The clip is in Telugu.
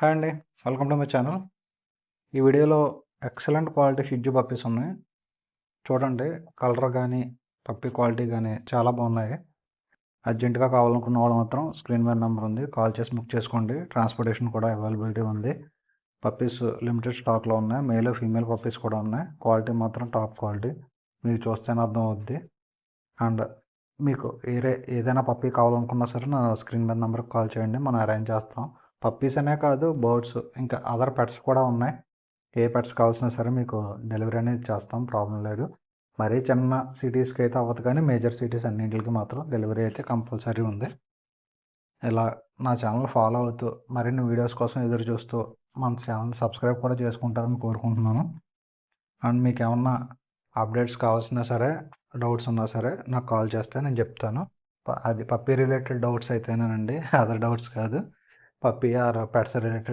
హాయ్ అండి. Welcome to my channel. ఈ వీడియోలో ఎక్సలెంట్ క్వాలిటీ షిట్జూ పప్పీస్ ఉన్నాయి. చూడండి, కలర్ గానీ, పప్పీ క్వాలిటీ గానీ చాలా బాగున్నాయి. అర్జెంట్‌గా కావాలనుకున్న వాళ్ళు మాత్రం స్క్రీన్ మీద నెంబర్ ఉంది. కాల్ చేసి బుక్ చేసుకోండి. ట్రాన్స్‌పోర్టేషన్ కూడా అవైలబిలిటీ ఉంది. పప్పీస్ లిమిటెడ్ స్టాక్‌లో ఉన్నాయి. మేల్, ఫీమేల్ పప్పీస్ కూడా ఉన్నాయి. క్వాలిటీ మాత్రం టాప్ క్వాలిటీ. మీకు చూస్తేనే అర్థం అవుద్ది. అండ్ మీకు ఏదైనా పప్పీ కావాలనుకున్నా సరే నా స్క్రీన్ మీద నెంబర్‌కి కాల్ చేయండి. మనం అరేంజ్ చేస్తాం. పప్పీస్ అనే కాదు, బర్డ్స్ ఇంకా అదర్ పెట్స్ కూడా ఉన్నాయి. ఏ పెట్స్ కావాల్సినా సరే మీకు డెలివరీ అనేది చేస్తాం. ప్రాబ్లం లేదు. మరీ చిన్న సిటీస్‌కి అయితే అవ్వదు, కానీ మేజర్ సిటీస్ అన్నింటికి మాత్రం డెలివరీ అయితే కంపల్సరీ ఉంది. ఇలా నా ఛానల్ ఫాలో అవుతూ మరిన్ని వీడియోస్ కోసం ఎదురు చూస్తూ మన ఛానల్ సబ్స్క్రైబ్ కూడా చేసుకుంటారని కోరుకుంటున్నాను. అండ్ మీకు ఏమన్నా అప్డేట్స్ కావాల్సినా సరే, డౌట్స్ ఉన్నా సరే నాకు కాల్ చేస్తే నేను చెప్తాను. అది పప్పీ రిలేటెడ్ డౌట్స్ అయితేనేనండి, అదర్ డౌట్స్ కాదు. Puppy or pets related